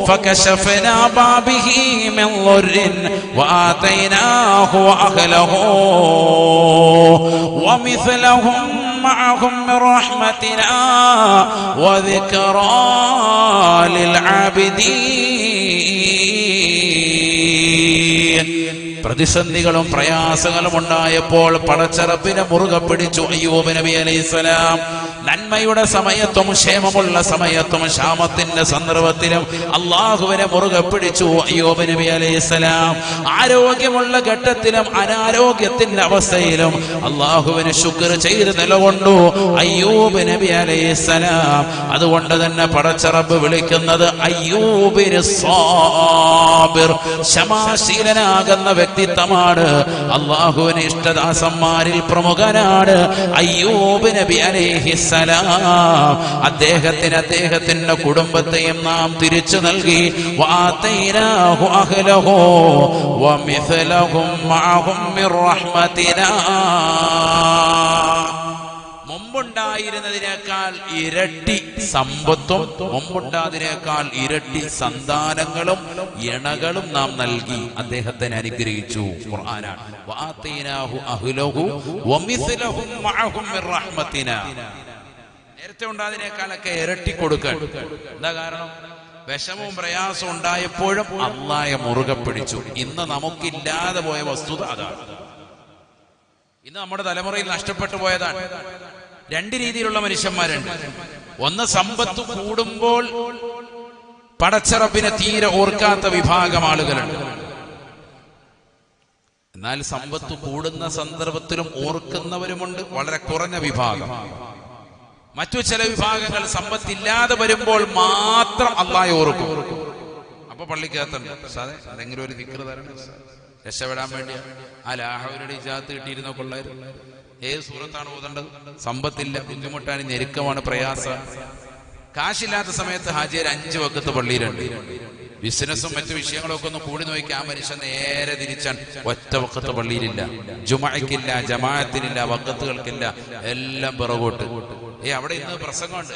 ഫകശഫനാ ബാബിഹി മിൻ ളുർരിൻ വആതൈനാഹു വഅഹ്ലഹു വമിസ്ലഹും മഅഹും മിൻ റഹ്മതിനാ വദിക്റാ ലിൽആബിദീൻ. പ്രതിസന്ധികളും പ്രയാസങ്ങളും ഉണ്ടായപ്പോൾ പടച്ച റബ്ബിനെ മുറുകെ പിടിച്ചു അയ്യൂബ് നബി അലൈഹിസ്സലാം. നന്മയുടെ സമയത്തും ക്ഷേമമുള്ള സമയത്തും ക്ഷാമത്തിന്റെ സന്ദർഭത്തിലും അള്ളാഹുവിനെ മുറുകെ പിടിച്ചു അയ്യൂബ് നബി അലൈഹിസ്സലാം. ആരോഗ്യമുള്ള ഘട്ടത്തിലും അനാരോഗ്യത്തിന്റെ അവസ്ഥയിലും അള്ളാഹുവിന് ശുക്ർ ചെയ്ത് നിലകൊണ്ടു അയ്യൂബ് നബി അലൈഹിസ്സലാം. അതുകൊണ്ട് തന്നെ പടച്ച റബ്ബ് വിളിക്കുന്നത് അയ്യൂബിന് സാബിർ, ക്ഷമാശീലനാകുന്ന വ്യക്തിത്വമാണ്. അള്ളാഹുവിന് ഇഷ്ടദാസന്മാരിൽ പ്രമുഖനാണ് അയ്യൂബ് നബി അലൈഹിസ്സലാം. അദ്ദേഹത്തിന്റെ കുടുംബത്തെയും നാം തിരിച്ചു നൽകി. വആതൈനാഹു അഹ്ലഹു വമിസ്ലഹും മഅഹും മിർ റഹ്മതിനാ. മുമ്പുണ്ടായിരുന്നതിനേക്കാൾ ഇരട്ടി സമ്പത്തും മുമ്പുണ്ടാതിനേക്കാൾ ഇരട്ടി സന്താനങ്ങളും ഇണകളും നാം നൽകി അദ്ദേഹത്തിന് അനുഗ്രഹിച്ചു. ഖുർആനാണ്. വആതൈനാഹു അഹ്ലഹു വമിസ്ലഹും മഅഹും മിർ റഹ്മതിനാ. നേരത്തെ ഉണ്ടാതിനേക്കാളൊക്കെ ഇരട്ടി കൊടുക്കാൻ. എന്താ കാരണം? വിഷമവും പ്രയാസവും ഉണ്ടായപ്പോഴും അല്ലാഹയെ മുറുകെ പിടിച്ചു. ഇന്ന് നമുക്കില്ലാതെ പോയ വസ്തുത അതാണ്. ഇന്ന് നമ്മുടെ തലമുറയിൽ നഷ്ടപ്പെട്ടു പോയതാണ്. 2 രീതിയിലുള്ള മനുഷ്യന്മാരുണ്ട്. ഒന്ന്, സമ്പത്ത് കൂടുമ്പോൾ പടച്ച റബ്ബിനെ തീരെ ഓർക്കാത്ത വിഭാഗം ആളുകളുണ്ട്. എന്നാൽ സമ്പത്ത് കൂടുന്ന സന്ദർഭത്തിലും ഓർക്കുന്നവരുമുണ്ട്, വളരെ കുറഞ്ഞ വിഭാഗം. മറ്റു ചില വിഭാഗങ്ങൾ സമ്പത്തില്ലാതെ വരുമ്പോൾ മാത്രം അള്ളാഹയെ ഓർക്കും. അപ്പൊ പള്ളിക്കകത്തുണ്ട് സാറേ എന്തെങ്കിലും ഒരു ദിക്ർ തരണം, രക്ഷപ്പെടാൻ വേണ്ടിയാ. ആ ലാഹവരുടെ ഇജാത്ത് കിട്ടിയിരുന്ന കൊള്ളായിരുന്നു. ഏത് സൂറത്താണ് ഓതേണ്ടത്? സമ്പത്തില്ല, ബുദ്ധിമുട്ടാണ്, ഞെരുക്കമാണ്, പ്രയാസം. കാശില്ലാത്ത സമയത്ത് ഹാജിയർ 5 വക്കത്ത് പള്ളിയിലുണ്ട്. ബിസിനസ്സും മറ്റു വിഷയങ്ങളൊക്കെ ഒന്ന് കൂടി നോക്കി ആ മനുഷ്യൻ നേരെ തിരിച്ചാൻ ഒറ്റ വക്കത്ത് പള്ളിയിലില്ല, ജുമഅക്കില്ല, ജമാഅത്തിനില്ല, വക്കത്തുകൾക്കില്ല, എല്ലാം പിറകോട്ട്. അവിടെ ഇന്ന് പ്രസംഗമുണ്ട്,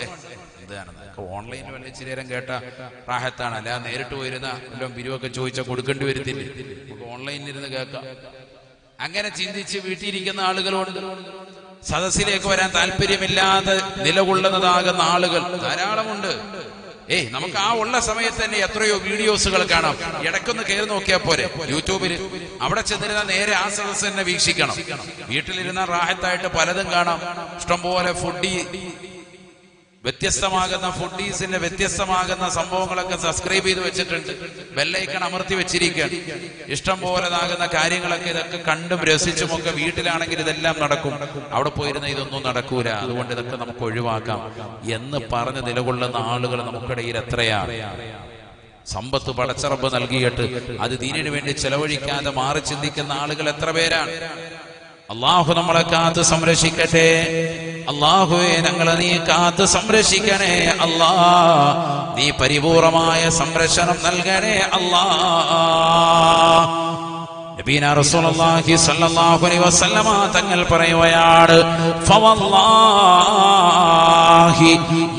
എന്താണ് ഓൺലൈനിൽ വല്ല ഇച്ചിരി നേരം കേട്ട റാഹത്താണ്. അല്ല നേരിട്ട് പോയിരുന്ന എല്ലാം പിരിവൊക്കെ ചോദിച്ചാൽ കൊടുക്കേണ്ടി വരുത്തില്ലേ, നമുക്ക് ഓൺലൈനിൽ ഇരുന്ന് കേൾക്കാം. അങ്ങനെ ചിന്തിച്ച് വീട്ടിലിരിക്കുന്ന ആളുകളുണ്ട്. സദസ്സിലേക്ക് വരാൻ താല്പര്യമില്ലാതെ നിലകൊള്ളുന്നതാകുന്ന ആളുകൾ ധാരാളമുണ്ട്. നമുക്ക് ആ ഉള്ള സമയത്ത് തന്നെ എത്രയോ വീഡിയോസുകൾ കാണാം. ഇടയ്ക്കൊന്ന് കയറി നോക്കിയാൽ പോരെ യൂട്യൂബിൽ. അവിടെ ചെന്നിരുന്ന നേരെ ആ സദസ്സ് തന്നെ വീക്ഷിക്കണം. വീട്ടിലിരുന്ന റാഹത്തായിട്ട് പലതും കാണാം. ഇഷ്ടംപോലെ വ്യത്യസ്തമാകുന്ന ഫുഡീസിന്റെ വ്യത്യസ്തമാകുന്ന സംഭവങ്ങളൊക്കെ സബ്സ്ക്രൈബ് ചെയ്ത് വെച്ചിട്ടുണ്ട്. ബെല്ലൈക്കൺ അമർത്തി വെച്ചിരിക്കുകയാണ്. ഇഷ്ടം പോലെതാകുന്ന കാര്യങ്ങളൊക്കെ ഇതൊക്കെ കണ്ടും രസിച്ചുമൊക്കെ വീട്ടിലാണെങ്കിൽ ഇതെല്ലാം നടക്കും. അവിടെ പോയിരുന്ന ഇതൊന്നും നടക്കൂല, അതുകൊണ്ട് ഇതൊക്കെ നമുക്ക് ഒഴിവാക്കാം എന്ന് പറഞ്ഞ് നിലകൊള്ളുന്ന ആളുകൾ നമുക്കിടയിൽ എത്രയാണ്. സമ്പത്ത് പടച്ചറബ് നൽകിയിട്ട് അത് ദീനിനു വേണ്ടി ചെലവഴിക്കാതെ മാറി ചിന്തിക്കുന്ന ആളുകൾ എത്ര പേരാണ്. അള്ളാഹു നമ്മളെ കാത്ത് സംരക്ഷിക്കട്ടെ. അള്ളാഹുവേ ഞങ്ങളെ നീ കാത്ത് സംരക്ഷിക്കണേ അല്ലാ. നീ പരിപൂർണമായ സംരക്ഷണം നൽകണേ അല്ലാ. നബീന റസൂലുള്ളാഹി സ്വല്ലല്ലാഹു അലൈഹി വസല്ലമ തങ്ങൾ പറയുകയാണ്, ഫവല്ലാഹി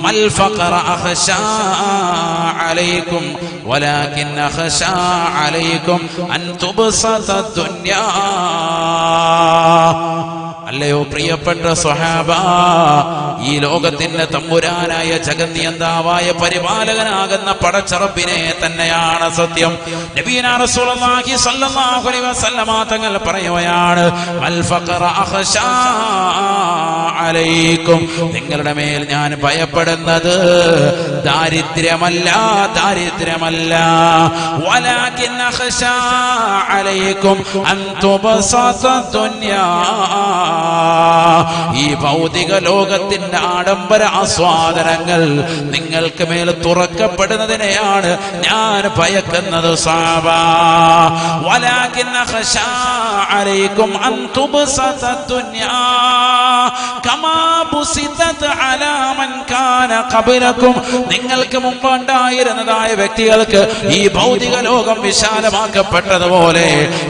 മൽ ഫഖറ അഖ്ശാ അലൈക്കും വലാകിൻ അഖ്ശാ അലൈക്കും അൻ തുബ്സത ദുനിയാ. അല്ലയോ പ്രിയപ്പെട്ട സ്വഹാബ, ഈ ലോകത്തിന്റെ തമ്പുരാനായ ജഗന്നിയന്താവായ പരിപാലകനാകുന്ന പടച്ചറബിനെ തന്നെയാണ് സത്യം. നബിയന റസൂലുള്ളാഹി സ്വല്ലല്ലാഹു അലൈഹി വസല്ലമ തങ്ങൾ പറയുകയാണ്, വൽ ഫഖറ അഖ്ശാ അലൈക്കും, നിങ്ങളുടെ മേൽ ഞാൻ ഭയപ്പെടുന്നത് ദാരിദ്ര്യമല്ല, വലാകിൻ അഖ്ശാ അലൈക്കും അൻ തുബ്സത ദുനിയാ. ഈ ഭൗതിക ലോകത്തിന്റെ ആഡംബര ആസ്വാദനങ്ങൾ നിങ്ങൾക്ക് മേൽ തുറക്കപ്പെടുന്നതിനെയാണ് ഞാൻ ഭയക്കുന്നത്. സഹാബാ, വലാകിൻ അഖ്ശാ അലൈക്കും അൻ തുബ്സത ദുനിയാ കമാ ബുസിതത് അലാ മൻ കാന ഖബലകും. നിങ്ങൾക്ക് മുമ്പ് ഉണ്ടായിരുന്നതായ വ്യക്തികൾക്ക് ഈ ഭൗതിക ലോകം വിശാലമാക്കപ്പെട്ടതുപോലെ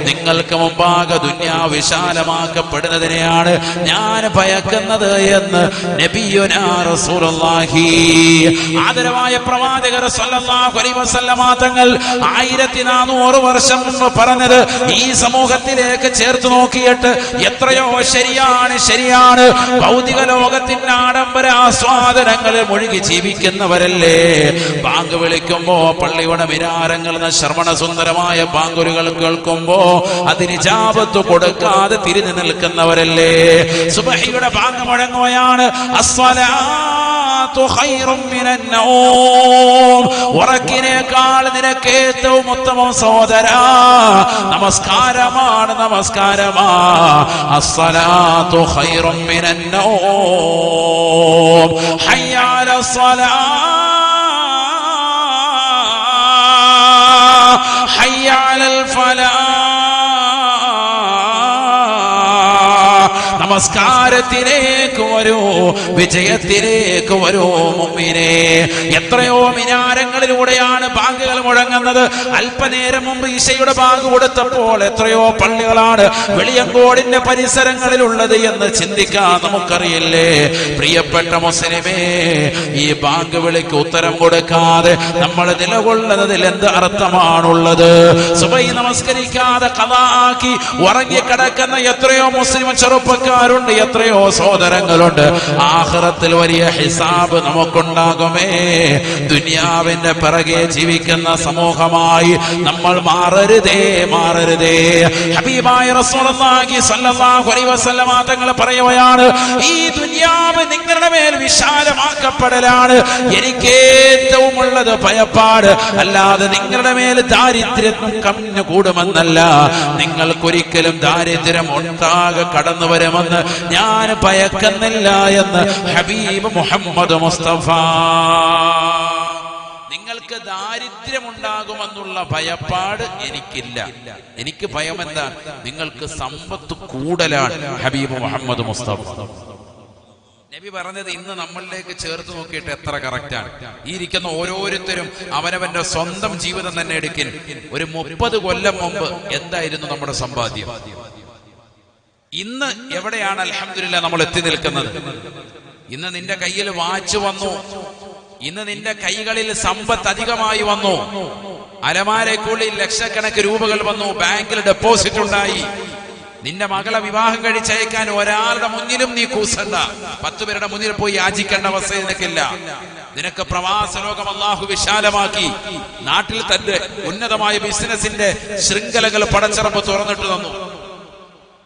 നിങ്ങൾക്ക് മുമ്പാകെ ദുനിയാ വിശാലമാക്കപ്പെടുന്നതിനെയാണ് ഞാൻ ഭയക്കുന്നത് എന്ന് നബിയുനാ റസൂലുള്ളാഹി. ആദരവായ പ്രവാചകർ സ്വല്ലല്ലാഹു അലൈഹി വസല്ലമ തങ്ങൾ 1400 വർഷം മുമ്പ് പറഞ്ഞത് ഈ സമൂഹത്തിലേക്ക് ചേർത്ത് നോക്കിയിട്ട് എത്രയോ ശരിയാണ്. ഭൗതിക ലോകത്തിന്റെ ആഡംബര ആസ്വാദനങ്ങളിൽ മുഴുകി ജീവിക്കുന്നവരല്ലേ. ബാങ്ക് വിളിക്കുമ്പോ പള്ളിയുടെ മിനാരങ്ങൾ ശ്രവണ സുന്ദരമായ ബാങ്കുലുകൾ കേൾക്കുമ്പോ അതിന് ഇജാബത്ത് കൊടുക്കാതെ തിരിഞ്ഞു നിൽക്കുന്നവരല്ലേ. സുബ്ഹിയുടെ ബാങ്ക് മുഴങ്ങുകയാണ്, അസ്സലാത്തു ഖൈറും മിനൻ നൗം, ഉറക്കിനേക്കാൾ നിനക്ക് ഏറ്റവും ഉത്തമം സഹോദരാ നമസ്കാരമാണ്. അസ്സലാത്തു ഖൈറും മിനൻ നൗം, ഹയ്യ അലസ്സലാഹ്, ഹയ്യ അലൽ ഫലാഹ്. നമസ്കാരത്തിലേക്ക് വരൂ, വിജയത്തിലേക്ക് വരൂ മുഅ്മിനേ. എത്രയോ മിനാരങ്ങളിലൂടെയാണ് ബാങ്കുകൾ മുഴങ്ങുന്നത്. അല്പനേരം മുമ്പ് ഈശയുടെ ബാങ്ക് കൊടുത്തപ്പോൾ എത്രയോ പള്ളികളാണ് വെളിയങ്കോടിന്റെ പരിസരങ്ങളിലുള്ളത് എന്ന് ചിന്തിക്കാൻ നമുക്കറിയില്ലേ. പ്രിയപ്പെട്ട മുസ്ലിമേ, ഈ ബാങ്ക് വിളിക്ക് ഉത്തരം കൊടുക്കാതെ നമ്മൾ നിലകൊള്ളുന്നതിൽ എന്ത് അർത്ഥമാണുള്ളത്? സുബഹി നമസ്കരിക്കാതെ ഖളാ ആക്കി ഉറങ്ങിക്കിടക്കുന്ന എത്രയോ മുസ്ലിം ചെറുപ്പക്കാരുണ്ട്, എത്രയോ സഹോദരങ്ങളുണ്ട്. ആഖിറത്തിൽ വലിയ ഹിസാബ് നമുക്കുണ്ടാകുമേ. ദുനിയാവിന്റെ പിറകെ ജീവിക്കുന്ന സമൂഹമായി നമ്മൾ മാറരുതേ. ഹബീബായ റസൂലുള്ളാഹി സ്വല്ലല്ലാഹു അലൈഹി വസല്ലമ തങ്ങൾ പറയുകയാണ്, ഈ ദുനിയാവ് നിങ്ങളുടെ മേൽ വിശാലമാക്കപ്പെടലാണ് എനിക്ക് ഏറ്റവും ഉള്ളത് ഭയപ്പാട്, അല്ലാതെ നിങ്ങളുടെ മേൽ ദാരിദ്ര്യം കമ്മിഞ്ഞു കൂടുമെന്നല്ല. നിങ്ങൾക്കൊരിക്കലും ദാരിദ്ര്യം ഒട്ടാകെ കടന്നു വരുമെന്ന് ഞാൻ ഭയക്കുന്നില്ല എന്ന് ഹബീബ് മുഹമ്മദ് മുസ്തഫ. നിങ്ങൾക്ക് ദാരിദ്ര്യമുണ്ടാകുമെന്നുള്ള ഭയപ്പാട് എനിക്കില്ല. എനിക്ക് ഭയം എന്താ? നിങ്ങൾക്ക് സമ്പത്ത് കൂടുതലാണ്. ഹബീബ് മുഹമ്മദ് മുസ്തഫ നബി പറഞ്ഞത് ഇന്ന് നമ്മളിലേക്ക് ചേർത്ത് നോക്കിയിട്ട് എത്ര കറക്റ്റാണ്. ഈ ഇരിക്കുന്ന ഓരോരുത്തരും അവനവന്റെ സ്വന്തം ജീവിതം തന്നെ എടുക്കിൻ. ഒരു 30 കൊല്ലം മുമ്പ് എന്തായിരുന്നു നമ്മുടെ സമ്പാദ്യം? ഇന്ന് എവിടെയാണ് അൽഹംദുലില്ലാഹ് നമ്മൾ എത്തി നിൽക്കുന്നത്? ഇന്ന് നിന്റെ കയ്യിൽ വാച്ച് വന്നു, ഇന്ന് നിന്റെ കൈകളിൽ സമ്പത്ത് അധികമായി വന്നു, അലമാരയ്ക്കുള്ളിൽ ലക്ഷക്കണക്കിന് രൂപകൾ വന്നു, ബാങ്കിൽ ഡെപ്പോസിറ്റ് ഉണ്ടായി. നിന്റെ മകളെ വിവാഹം കഴിച്ചയക്കാൻ ഒരാളുടെ മുന്നിലും നീ കൂസണ്ട, 10 പേരുടെ മുന്നിൽ പോയി യാചിക്കേണ്ട അവസ്ഥ നിനക്കില്ല. നിനക്ക് പ്രവാസ ലോകം അല്ലാഹു വിശാലമാക്കി. നാട്ടിൽ തന്നെ ഉന്നതമായ ബിസിനസിന്റെ ശൃംഖലകൾ പടച്ചിറപ്പ് തുറന്നിട്ട് തന്നു.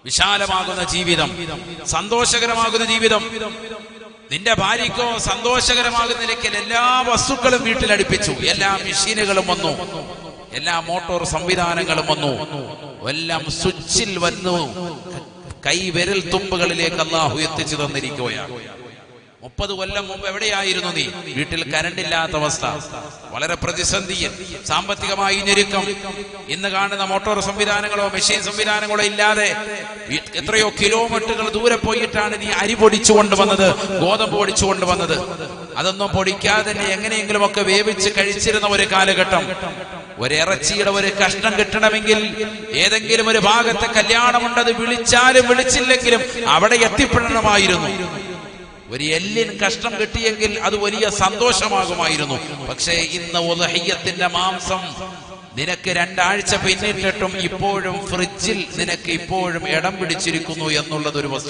വിശാലമാകുന്ന ജീവിതം, സന്തോഷകരമാകുന്ന ജീവിതം. നിന്റെ ഭാര്യയ്ക്കോ സന്തോഷകരമാകുന്ന നിലയ്ക്ക് എല്ലാ വസ്തുക്കളും വീട്ടിലടുപ്പിച്ചു. എല്ലാ മെഷീനുകളും വന്നു, എല്ലാ മോട്ടോർ സംവിധാനങ്ങളും വന്നു, എല്ലാം സ്വിച്ചിൽ വന്നു. കൈവിരൽ തുമ്പുകളിലേക്ക് അല്ലാഹു എത്തിച്ചു തന്നിരിക്കുകയാണ്. 30 കൊല്ലം മുമ്പ് എവിടെയായിരുന്നു നീ? വീട്ടിൽ കറണ്ട് ഇല്ലാത്ത അവസ്ഥ, വളരെ പ്രതിസന്ധിയിൽ, സാമ്പത്തികമായി ഞെരുക്കം. ഇന്ന് കാണുന്ന മോട്ടോർ സംവിധാനങ്ങളോ മെഷീൻ സംവിധാനങ്ങളോ ഇല്ലാതെ എത്രയോ കിലോമീറ്ററുകൾ ദൂരെ പോയിട്ടാണ് നീ അരി പൊടിച്ചു കൊണ്ടുവന്നത്, ഗോതമ്പ് പൊടിച്ചു കൊണ്ടുവന്നത്. അതൊന്നും പൊടിക്കാതെ തന്നെ എങ്ങനെയെങ്കിലും ഒക്കെ വേവിച്ച് കഴിച്ചിരുന്ന ഒരു കാലഘട്ടം. ഒരിറച്ചിയുടെ ഒരു കഷ്ണം കിട്ടണമെങ്കിൽ ഏതെങ്കിലും ഒരു ഭാഗത്തെ കല്യാണമുണ്ടത് വിളിച്ചാലും വിളിച്ചില്ലെങ്കിലും അവിടെ എത്തിപ്പെടണമായിരുന്നു. ഒരു എല്ലിൻ കഷ്ണം കിട്ടിയെങ്കിൽ അത് വലിയ സന്തോഷമാകുമായിരുന്നു. പക്ഷേ ഇന്ന് ഉദ്ഹിയ്യത്തിന്റെ മാംസം നിനക്ക് 2 ആഴ്ച പിന്നിട്ടിട്ടും ഇപ്പോഴും ഫ്രിഡ്ജിൽ നിനക്ക് ഇപ്പോഴും ഇടം പിടിച്ചിരിക്കുന്നു എന്നുള്ളത് ഒരു വസ്തു.